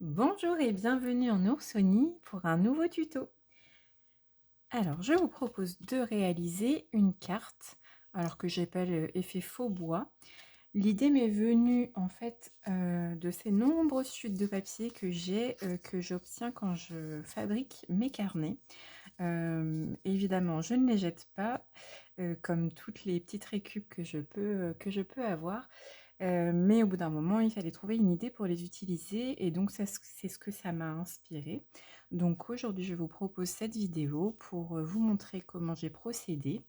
Bonjour et bienvenue en Oursonie pour un nouveau tuto. Alors, je vous propose de réaliser une carte, alors que j'appelle effet faux bois. L'idée m'est venue en fait de ces nombreuses chutes de papier que j'obtiens quand je fabrique mes carnets. Évidemment, je ne les jette pas, comme toutes les petites récup que je peux avoir. Mais au bout d'un moment, il fallait trouver une idée pour les utiliser et donc c'est ce que ça m'a inspiré. Donc aujourd'hui, je vous propose cette vidéo pour vous montrer comment j'ai procédé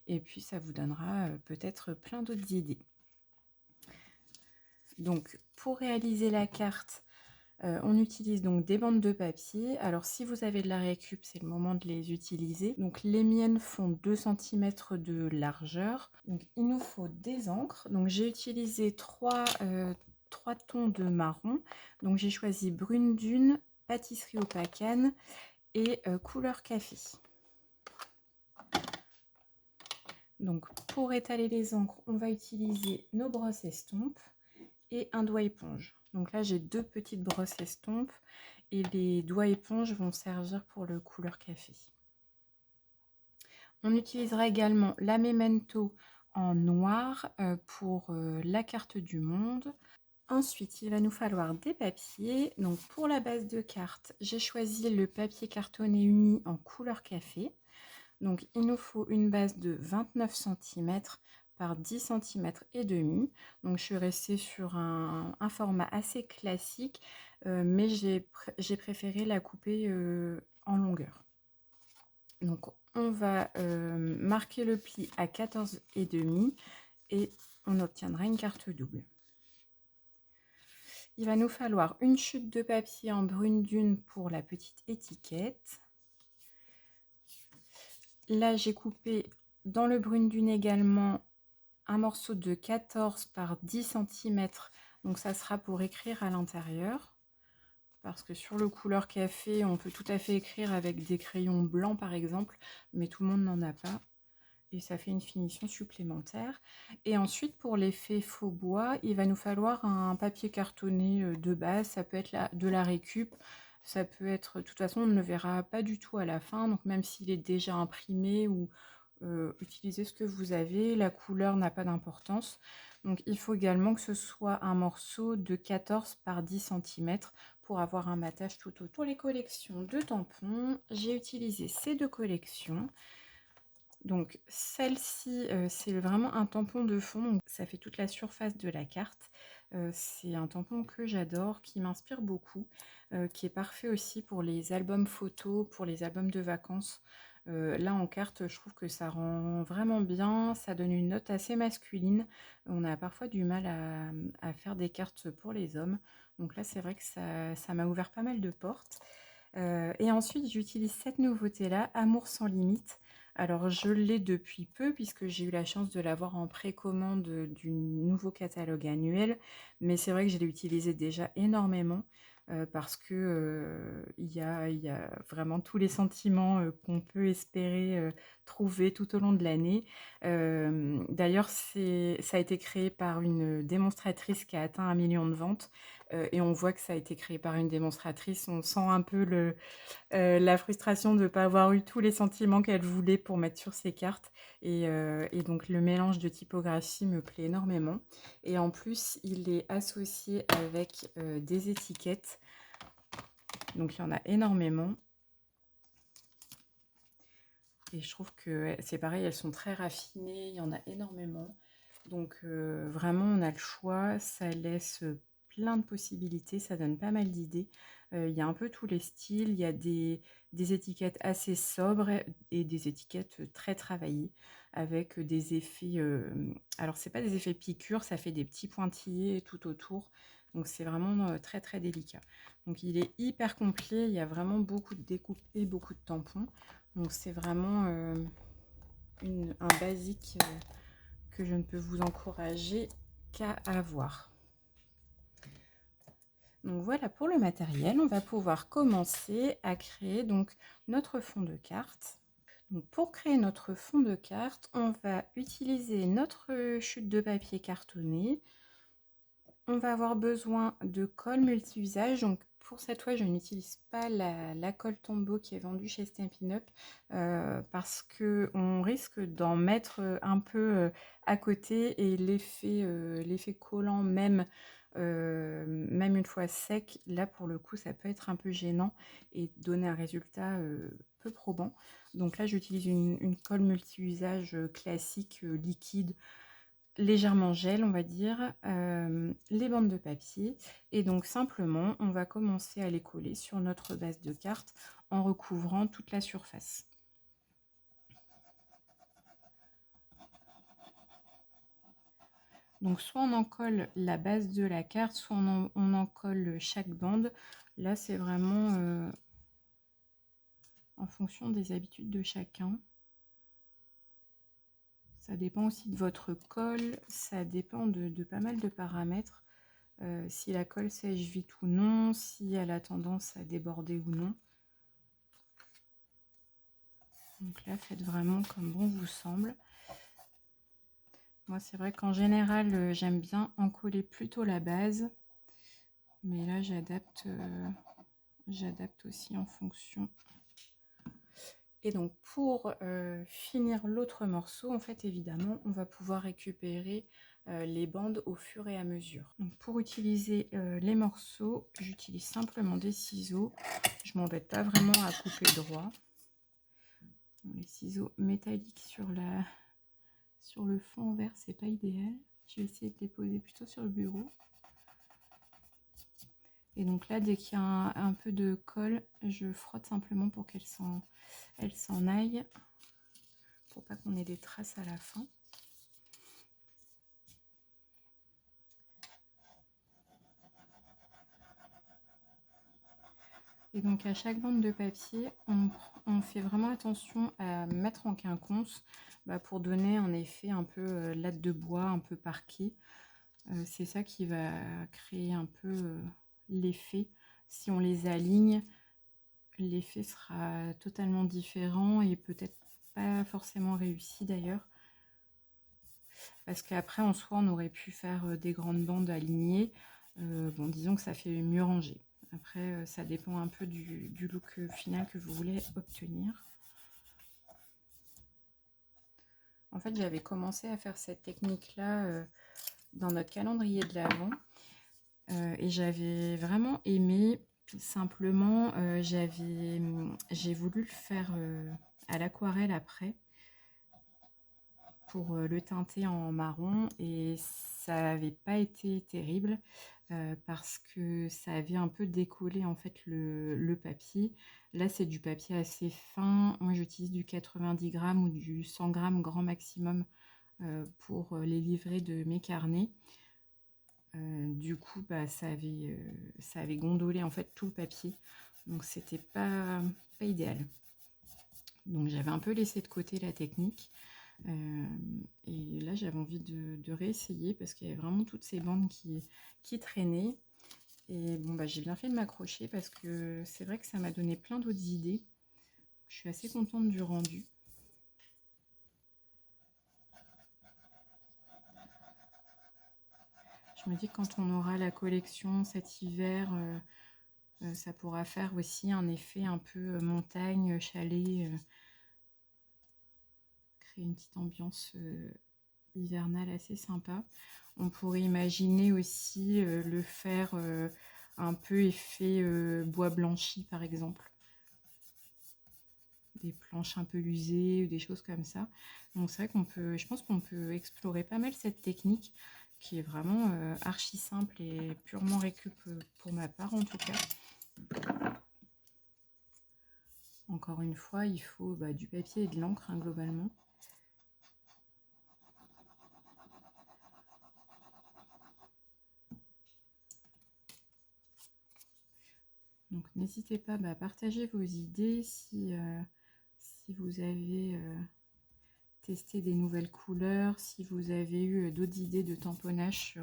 et puis ça vous donnera peut-être plein d'autres idées. Donc pour réaliser la carte, on utilise donc des bandes de papier. Alors si vous avez de la récup, c'est le moment de les utiliser. Donc les miennes font 2 cm de largeur. Donc il nous faut des encres. Donc j'ai utilisé trois tons de marron. Donc j'ai choisi brune dune, pâtisserie au pacane et couleur café. Donc pour étaler les encres, on va utiliser nos brosses estompes et un doigt éponge. Donc là j'ai deux petites brosses estompes et les doigts éponges vont servir pour le couleur café. On utilisera également la Memento en noir pour la carte du monde. Ensuite, il va nous falloir des papiers. Donc pour la base de carte, j'ai choisi le papier cartonné uni en couleur café. Donc il nous faut une base de 29 cm par 10 cm et demi. Donc je suis restée sur un format assez classique, mais j'ai préféré la couper en longueur. Donc on va marquer le pli à 14 et demi et on obtiendra une carte double. Il va nous falloir une chute de papier en brune dune pour la petite étiquette. Là j'ai coupé dans le brune dune également un morceau de 14 par 10 cm, donc ça sera pour écrire à l'intérieur, parce que sur le couleur café on peut tout à fait écrire avec des crayons blancs par exemple, mais tout le monde n'en a pas et ça fait une finition supplémentaire. Et ensuite pour l'effet faux bois, il va nous falloir un papier cartonné de base. Ça peut être de la récup, ça peut être, de toute façon on ne le verra pas du tout à la fin, donc même s'il est déjà imprimé ou utilisez ce que vous avez, la couleur n'a pas d'importance. Donc il faut également que ce soit un morceau de 14 par 10 cm pour avoir un matage tout autour. Pour les collections de tampons, j'ai utilisé ces deux collections. Donc celle-ci, c'est vraiment un tampon de fond, donc ça fait toute la surface de la carte. C'est un tampon que j'adore, qui m'inspire beaucoup, qui est parfait aussi pour les albums photos, pour les albums de vacances. Là en carte, je trouve que ça rend vraiment bien, ça donne une note assez masculine. On a parfois du mal à faire des cartes pour les hommes, donc là c'est vrai que ça m'a ouvert pas mal de portes. Et ensuite j'utilise cette nouveauté-là, Amour sans limite. Alors je l'ai depuis peu puisque j'ai eu la chance de l'avoir en précommande du nouveau catalogue annuel, mais c'est vrai que je l'ai utilisé déjà énormément parce que il y a vraiment tous les sentiments qu'on peut espérer trouver tout au long de l'année. D'ailleurs, ça a été créé par une démonstratrice qui a atteint 1 million de ventes et on voit que ça a été créé par une démonstratrice. On sent un peu la frustration de ne pas avoir eu tous les sentiments qu'elle voulait pour mettre sur ses cartes. Et donc le mélange de typographie me plaît énormément. Et en plus, il est associé avec des étiquettes. Donc il y en a énormément. Et je trouve que c'est pareil, elles sont très raffinées, il y en a énormément. Donc vraiment, on a le choix, ça laisse plein de possibilités, ça donne pas mal d'idées. Il y a un peu tous les styles, il y a des étiquettes assez sobres et des étiquettes très travaillées avec des effets... alors c'est pas des effets piqûres, ça fait des petits pointillés tout autour. Donc c'est vraiment très très délicat. Donc il est hyper complet, il y a vraiment beaucoup de découpes et beaucoup de tampons. Donc c'est vraiment un basique que je ne peux vous encourager qu'à avoir. Donc voilà pour le matériel, on va pouvoir commencer à créer donc notre fond de carte. Donc pour créer notre fond de carte, on va utiliser notre chute de papier cartonné. On va avoir besoin de colle multi-usage. Donc pour cette toile, je n'utilise pas la colle Tombow qui est vendue chez Stampin' Up parce qu'on risque d'en mettre un peu à côté et l'effet collant même, même une fois sec, là pour le coup ça peut être un peu gênant et donner un résultat peu probant. Donc là j'utilise une colle multi-usage classique liquide, légèrement gel on va dire, les bandes de papier et donc simplement on va commencer à les coller sur notre base de cartes en recouvrant toute la surface. Donc soit on en colle la base de la carte, soit on en colle chaque bande. Là c'est vraiment en fonction des habitudes de chacun. Ça dépend aussi de votre colle, ça dépend de pas mal de paramètres. Si la colle sèche vite ou non, si elle a tendance à déborder ou non. Donc là, faites vraiment comme bon vous semble. Moi, c'est vrai qu'en général, j'aime bien en coller plutôt la base. Mais là, j'adapte aussi en fonction. Et donc, pour finir l'autre morceau, en fait, évidemment, on va pouvoir récupérer les bandes au fur et à mesure. Donc, pour utiliser les morceaux, j'utilise simplement des ciseaux. Je m'embête pas vraiment à couper droit. Les ciseaux métalliques sur le fond vert, c'est pas idéal. Je vais essayer de les poser plutôt sur le bureau. Et donc là, dès qu'il y a un peu de colle, je frotte simplement pour qu'elle s'en aille, pour pas qu'on ait des traces à la fin. Et donc à chaque bande de papier, on fait vraiment attention à mettre en quinconce pour donner un effet un peu latte de bois, un peu parquet. C'est ça qui va créer un peu l'effet. Si on les aligne, l'effet sera totalement différent et peut-être pas forcément réussi d'ailleurs. Parce qu'après, en soi, on aurait pu faire des grandes bandes alignées. Bon, disons que ça fait mieux rangé. Après, ça dépend un peu du look final que vous voulez obtenir. En fait, j'avais commencé à faire cette technique-là dans notre calendrier de l'Avent. Et j'avais vraiment aimé. Simplement, j'ai voulu le faire à l'aquarelle après pour le teinter en marron et ça n'avait pas été terrible parce que ça avait un peu décollé en fait le papier. Là c'est du papier assez fin, moi j'utilise du 90 grammes ou du 100 grammes grand maximum pour les livrets de mes carnets. Du coup ça avait gondolé en fait tout le papier, donc c'était pas idéal. Donc j'avais un peu laissé de côté la technique. Et là j'avais envie de réessayer parce qu'il y avait vraiment toutes ces bandes qui traînaient. Et bon j'ai bien fait de m'accrocher parce que c'est vrai que ça m'a donné plein d'autres idées. Je suis assez contente du rendu. Je me dis que quand on aura la collection cet hiver, ça pourra faire aussi un effet un peu montagne, chalet, créer une petite ambiance hivernale assez sympa. On pourrait imaginer aussi le faire un peu effet bois blanchi par exemple. Des planches un peu usées ou des choses comme ça. Donc c'est vrai je pense qu'on peut explorer pas mal cette technique qui est vraiment archi simple et purement récup pour ma part en tout cas. Encore une fois, il faut du papier et de l'encre globalement. Donc n'hésitez pas à partager vos idées si vous avez testé des nouvelles couleurs, si vous avez eu d'autres idées de tamponnage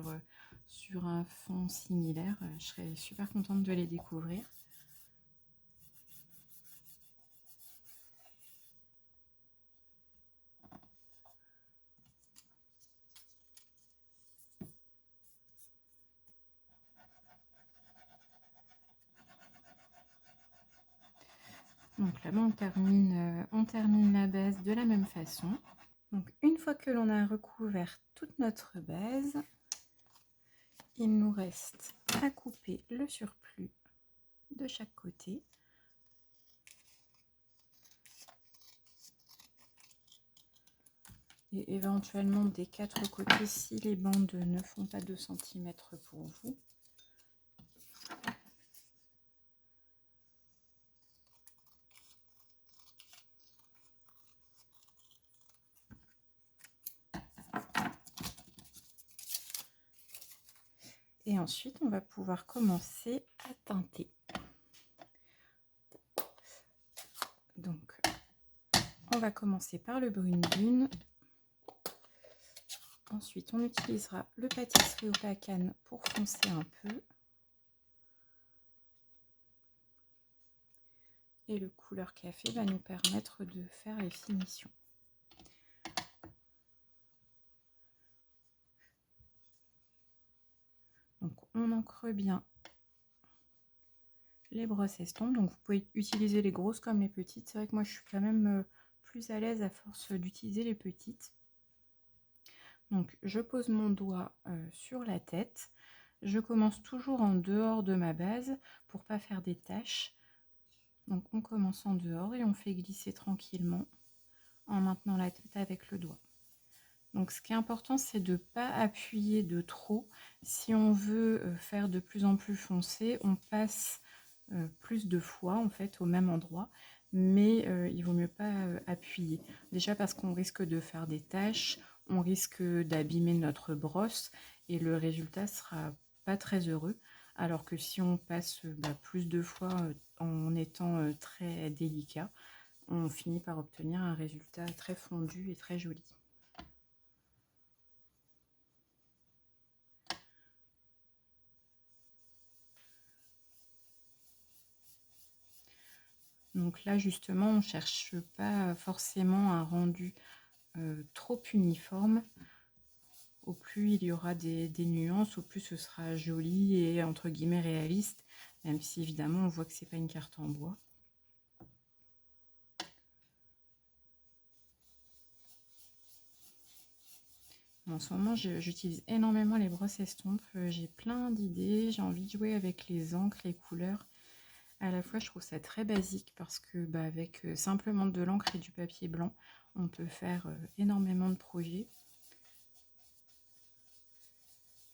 sur un fond similaire. Je serais super contente de les découvrir. Donc là, on termine la base de la même façon. Donc une fois que l'on a recouvert toute notre base, il nous reste à couper le surplus de chaque côté. Et éventuellement des 4 côtés si les bandes ne font pas 2 cm pour vous. Et ensuite, on va pouvoir commencer à teinter. Donc, on va commencer par le brune dune. Ensuite, on utilisera le pâtisserie au pacane pour foncer un peu. Et le couleur café va nous permettre de faire les finitions. Donc, on encre bien les brosses estampes. Donc, vous pouvez utiliser les grosses comme les petites. C'est vrai que moi, je suis quand même plus à l'aise à force d'utiliser les petites. Donc, je pose mon doigt sur la tête. Je commence toujours en dehors de ma base pour pas faire des taches. Donc, on commence en dehors et on fait glisser tranquillement en maintenant la tête avec le doigt. Donc, ce qui est important, c'est de ne pas appuyer de trop. Si on veut faire de plus en plus foncé, on passe plus de fois en fait au même endroit, mais il vaut mieux pas appuyer. Déjà parce qu'on risque de faire des taches, on risque d'abîmer notre brosse et le résultat sera pas très heureux. Alors que si on passe plus de fois en étant très délicat, on finit par obtenir un résultat très fondu et très joli. Donc là, justement, on ne cherche pas forcément un rendu trop uniforme. Au plus il y aura des nuances, au plus ce sera joli et entre guillemets réaliste, même si évidemment on voit que c'est pas une carte en bois. En ce moment, j'utilise énormément les brosses estampes. J'ai plein d'idées, j'ai envie de jouer avec les encres, les couleurs. À la fois, je trouve ça très basique parce que avec simplement de l'encre et du papier blanc, on peut faire énormément de projets.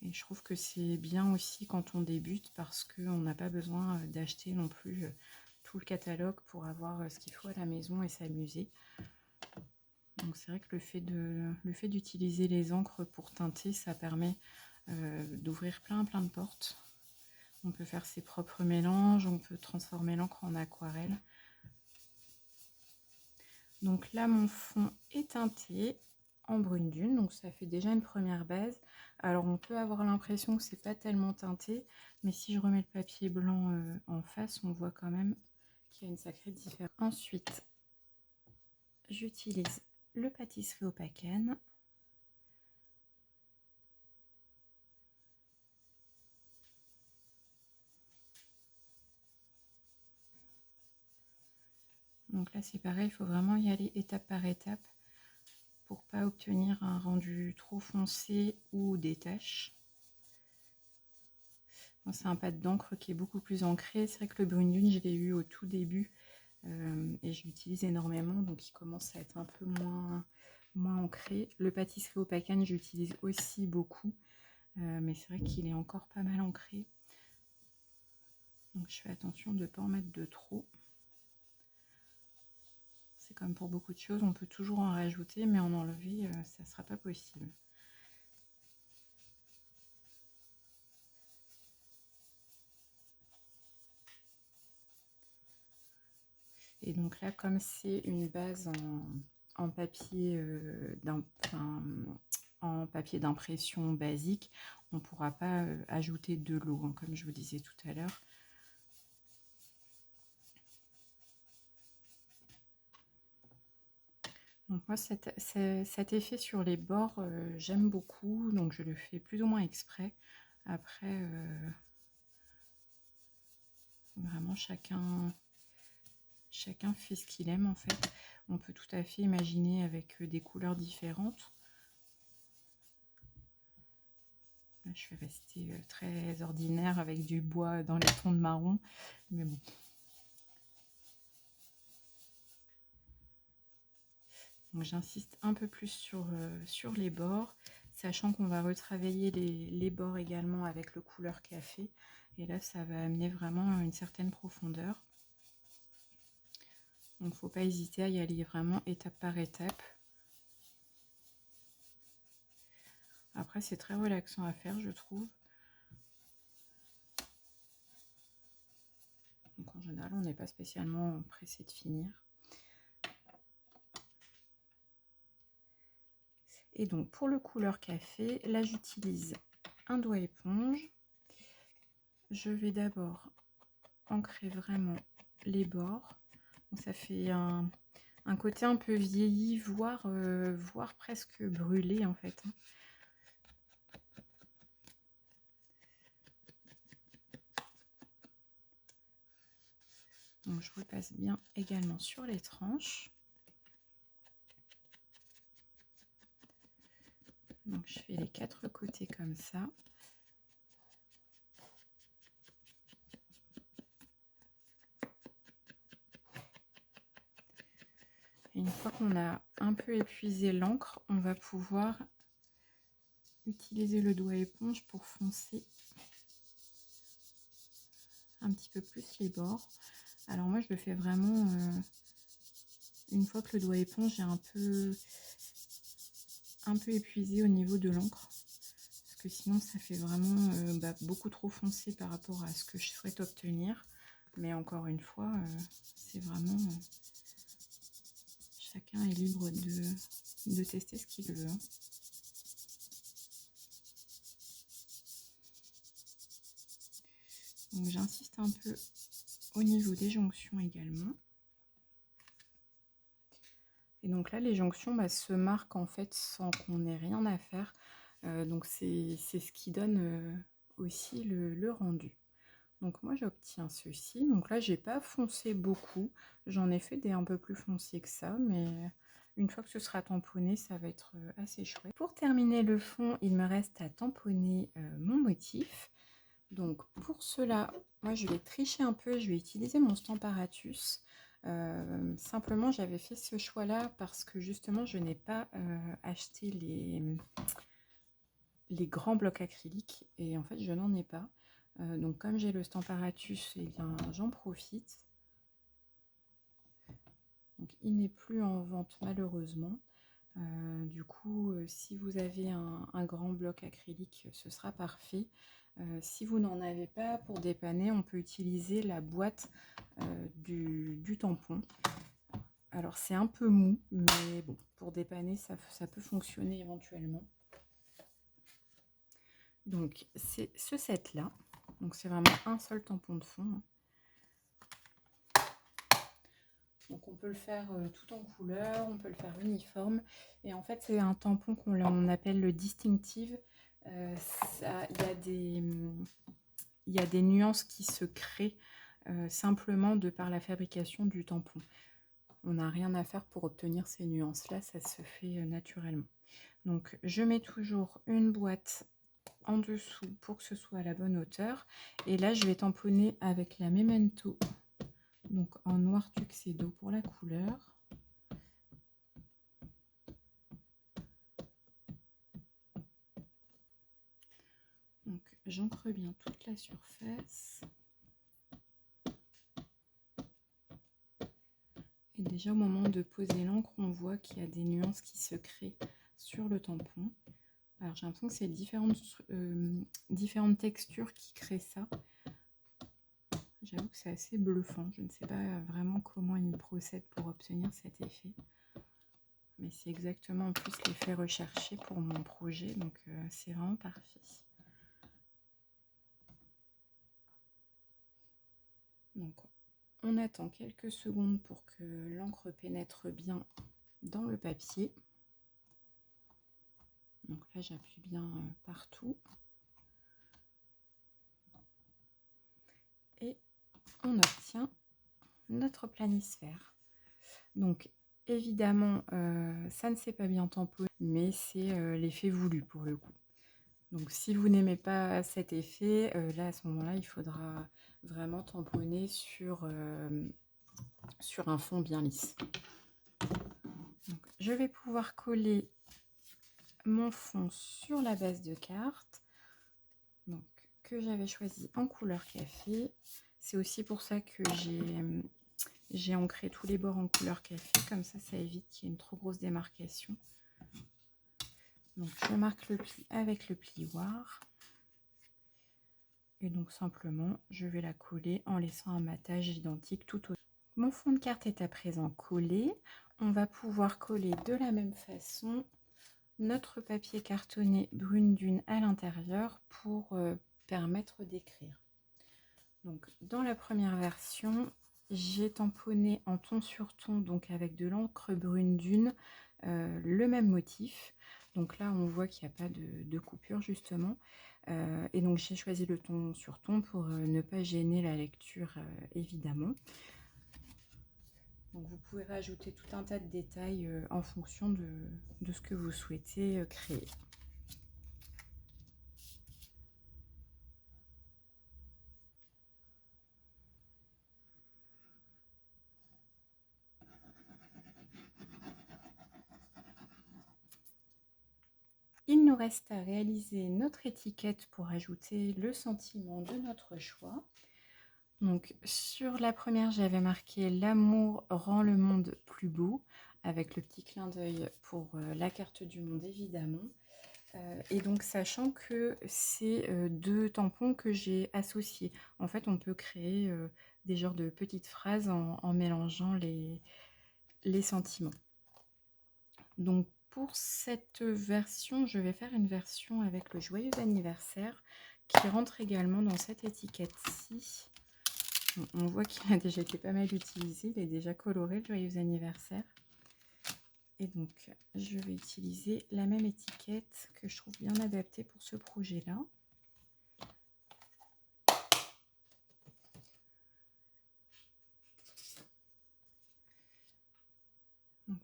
Et je trouve que c'est bien aussi quand on débute parce qu'on n'a pas besoin d'acheter non plus tout le catalogue pour avoir ce qu'il faut à la maison et s'amuser. Donc c'est vrai que le fait d'utiliser les encres pour teinter, ça permet d'ouvrir plein de portes. On peut faire ses propres mélanges, on peut transformer l'encre en aquarelle. Donc là, mon fond est teinté en brune dune, donc ça fait déjà une première base. Alors on peut avoir l'impression que c'est pas tellement teinté, mais si je remets le papier blanc en face, on voit quand même qu'il y a une sacrée différence. Ensuite, j'utilise le pâtisserie au pacane. Donc là c'est pareil, il faut vraiment y aller étape par étape pour pas obtenir un rendu trop foncé ou des taches. C'est un pad d'encre qui est beaucoup plus ancré. C'est vrai que le brune dune, je l'ai eu au tout début et je l'utilise énormément, donc il commence à être un peu moins ancré. Le pâtisserie au pacane, j'utilise aussi beaucoup, mais c'est vrai qu'il est encore pas mal ancré. Donc je fais attention de ne pas en mettre de trop. C'est comme pour beaucoup de choses, on peut toujours en rajouter, mais en enlever, ça ne sera pas possible. Et donc là, comme c'est une base en papier en papier d'impression basique, on ne pourra pas ajouter de l'eau, hein, comme je vous disais tout à l'heure. Donc moi, cet effet sur les bords, j'aime beaucoup, donc je le fais plus ou moins exprès. Après, vraiment chacun chacun fait ce qu'il aime en fait. On peut tout à fait imaginer avec des couleurs différentes. Là, je suis restée très ordinaire avec du bois dans les tons de marron, mais bon. Donc j'insiste un peu plus sur les bords, sachant qu'on va retravailler les bords également avec le couleur café. Et là, ça va amener vraiment une certaine profondeur. Donc, il ne faut pas hésiter à y aller vraiment étape par étape. Après, c'est très relaxant à faire, je trouve. Donc, en général, on n'est pas spécialement pressé de finir. Et donc, pour le couleur café, là, j'utilise un doigt éponge. Je vais d'abord ancrer vraiment les bords. Donc, ça fait un côté un peu vieilli, voire presque brûlé en fait. Donc je repasse bien également sur les tranches. Donc je fais les 4 côtés comme ça. Et une fois qu'on a un peu épuisé l'encre, on va pouvoir utiliser le doigt éponge pour foncer un petit peu plus les bords. Alors moi je le fais vraiment une fois que le doigt éponge est un peu épuisé au niveau de l'encre, parce que sinon ça fait vraiment beaucoup trop foncé par rapport à ce que je souhaite obtenir. Mais encore une fois, c'est vraiment chacun est libre de tester ce qu'il veut. Donc j'insiste un peu au niveau des jonctions également. Et donc là, les jonctions se marquent en fait sans qu'on ait rien à faire. Donc c'est ce qui donne aussi le rendu. Donc moi j'obtiens ceci. Donc là, j'ai pas foncé beaucoup. J'en ai fait des un peu plus foncés que ça, mais une fois que ce sera tamponné, ça va être assez chouette. Pour terminer le fond, il me reste à tamponner mon motif. Donc pour cela, moi je vais tricher un peu, je vais utiliser mon Stamparatus. Simplement j'avais fait ce choix là parce que justement je n'ai pas acheté les grands blocs acryliques et en fait je n'en ai pas. Donc comme j'ai le Stamparatus, et bien j'en profite. Donc il n'est plus en vente malheureusement. Du coup, si vous avez un grand bloc acrylique, ce sera parfait. Si vous n'en avez pas, pour dépanner, on peut utiliser la boîte du tampon. Alors c'est un peu mou, mais bon, pour dépanner, ça peut fonctionner éventuellement. Donc c'est ce set-là. Donc c'est vraiment un seul tampon de fond. Donc on peut le faire tout en couleur, on peut le faire uniforme. Et en fait c'est un tampon qu'on appelle le distinctive. Il y a des nuances qui se créent simplement de par la fabrication du tampon. On n'a rien à faire pour obtenir ces nuances-là, ça se fait naturellement. Donc je mets toujours une boîte en dessous pour que ce soit à la bonne hauteur. Et là je vais tamponner avec la Memento, donc en noir tuxedo pour la couleur. Donc j'encre bien toute la surface. Et déjà au moment de poser l'encre, on voit qu'il y a des nuances qui se créent sur le tampon. Alors j'ai l'impression que c'est différentes textures qui créent ça. J'avoue que c'est assez bluffant. Je ne sais pas vraiment comment il procède pour obtenir cet effet. Mais c'est exactement en plus l'effet recherché pour mon projet. Donc c'est vraiment parfait. Donc on attend quelques secondes pour que l'encre pénètre bien dans le papier. Donc là j'appuie bien partout. Et on obtient notre planisphère. Donc évidemment, ça ne s'est pas bien tamponné, mais c'est l'effet voulu pour le coup. Donc si vous n'aimez pas cet effet, là à ce moment-là, il faudra vraiment tamponner sur un fond bien lisse. Donc, je vais pouvoir coller mon fond sur la base de carte, donc, que j'avais choisi en couleur café. C'est aussi pour ça que j'ai ancré tous les bords en couleur café, comme ça évite qu'il y ait une trop grosse démarcation. Donc je marque le pli avec le plioir. Et donc simplement, je vais la coller en laissant un matage identique tout autour. Mon fond de carte est à présent collé. On va pouvoir coller de la même façon notre papier cartonné brune dune à l'intérieur pour permettre d'écrire. Donc dans la première version, j'ai tamponné en ton sur ton, donc avec de l'encre brune dune, le même motif. Donc là, on voit qu'il n'y a pas de coupure justement. Et donc j'ai choisi le ton sur ton pour ne pas gêner la lecture évidemment. Donc vous pouvez rajouter tout un tas de détails en fonction de ce que vous souhaitez créer. Il nous reste à réaliser notre étiquette pour ajouter le sentiment de notre choix. Donc sur la première, j'avais marqué « L'amour rend le monde plus beau » avec le petit clin d'œil pour la carte du monde évidemment. Et donc sachant que c'est deux tampons que j'ai associés. En fait, on peut créer des genres de petites phrases en mélangeant les sentiments. Donc pour cette version, je vais faire une version avec le joyeux anniversaire qui rentre également dans cette étiquette-ci. On voit qu'il a déjà été pas mal utilisé, il est déjà coloré le joyeux anniversaire. Et donc je vais utiliser la même étiquette que je trouve bien adaptée pour ce projet-là.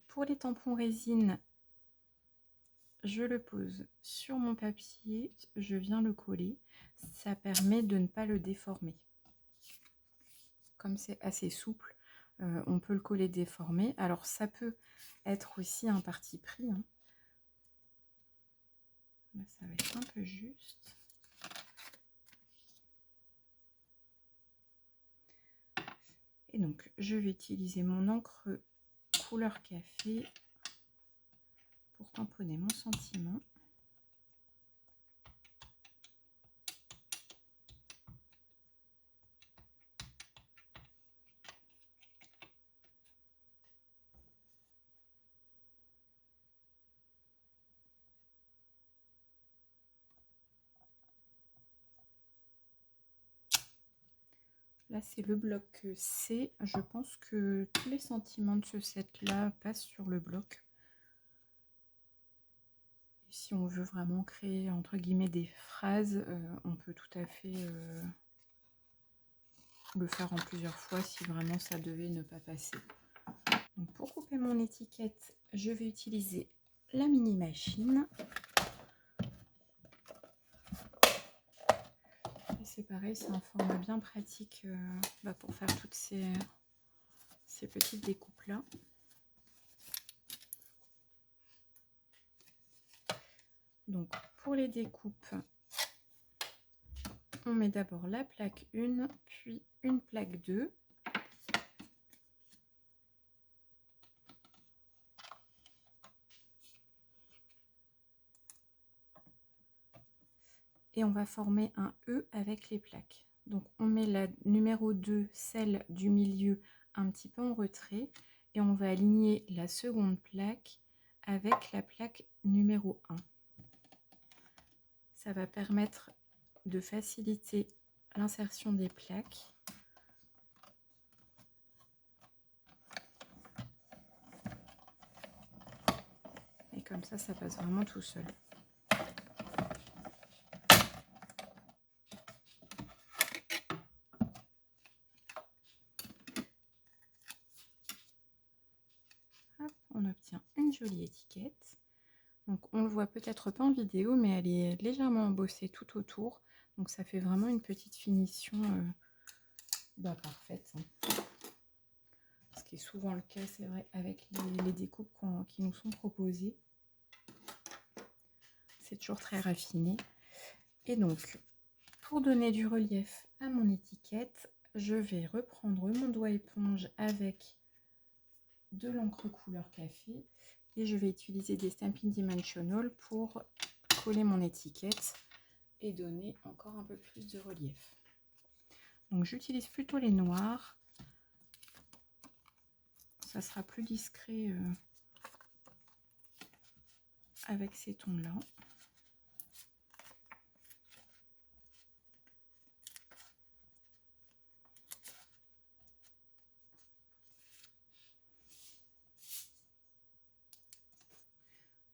Pour les tampons résine, je le pose sur mon papier, je viens le coller. Ça permet de ne pas le déformer. Comme c'est assez souple, on peut le coller déformé. Alors ça peut être aussi un parti pris. Hein. Là, ça va être un peu juste. Et donc, je vais utiliser mon encre couleur café pour tamponner mon sentiment. Là, c'est le bloc C. Je pense que tous les sentiments de ce set-là passent sur le bloc. Et si on veut vraiment créer, entre guillemets, des phrases, on peut tout à fait le faire en plusieurs fois si vraiment ça devait ne pas passer. Donc, pour couper mon étiquette, je vais utiliser la mini machine. C'est pareil, c'est un format bien pratique pour faire toutes ces petites découpes là. Donc pour les découpes, on met d'abord la plaque 1, puis une plaque 2. Et on va former un E avec les plaques. Donc on met la numéro 2, celle du milieu, un petit peu en retrait. Et on va aligner la seconde plaque avec la plaque numéro 1. Ça va permettre de faciliter l'insertion des plaques. Et comme ça passe vraiment tout seul. on obtient une jolie étiquette. Donc on le voit peut-être pas en vidéo, mais elle est légèrement embossée tout autour. Donc ça fait vraiment une petite finition parfaite. Ce qui est souvent le cas, c'est vrai, avec les découpes qui nous sont proposées. C'est toujours très raffiné. Et donc, pour donner du relief à mon étiquette, je vais reprendre mon doigt éponge avec de l'encre couleur café et je vais utiliser des Stampin' Dimensional pour coller mon étiquette et donner encore un peu plus de relief. Donc j'utilise plutôt les noirs, ça sera plus discret avec ces tons là.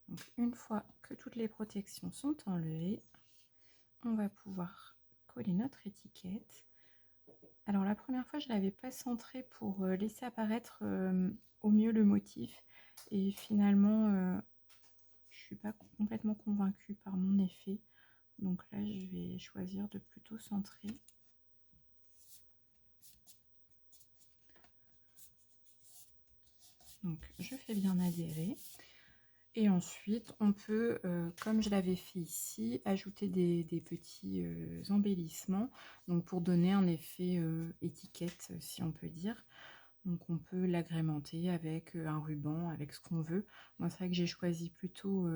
Donc une fois que toutes les protections sont enlevées, on va pouvoir coller notre étiquette. Alors la première fois je ne l'avais pas centré pour laisser apparaître au mieux le motif et finalement je ne suis pas complètement convaincue par mon effet, donc là je vais choisir de plutôt centrer. Donc je fais bien adhérer. Et ensuite, on peut, comme je l'avais fait ici, ajouter des petits embellissements, donc pour donner un effet étiquette, si on peut dire. Donc on peut l'agrémenter avec un ruban, avec ce qu'on veut. Moi, c'est vrai que j'ai choisi plutôt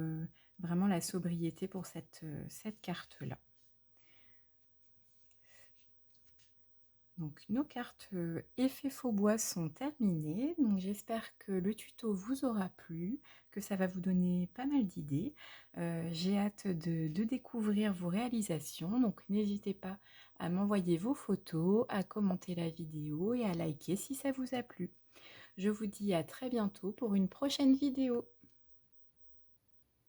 vraiment la sobriété pour cette carte-là. Donc nos cartes effets faux bois sont terminées, donc j'espère que le tuto vous aura plu, que ça va vous donner pas mal d'idées. J'ai hâte de découvrir vos réalisations, donc n'hésitez pas à m'envoyer vos photos, à commenter la vidéo et à liker si ça vous a plu. Je vous dis à très bientôt pour une prochaine vidéo.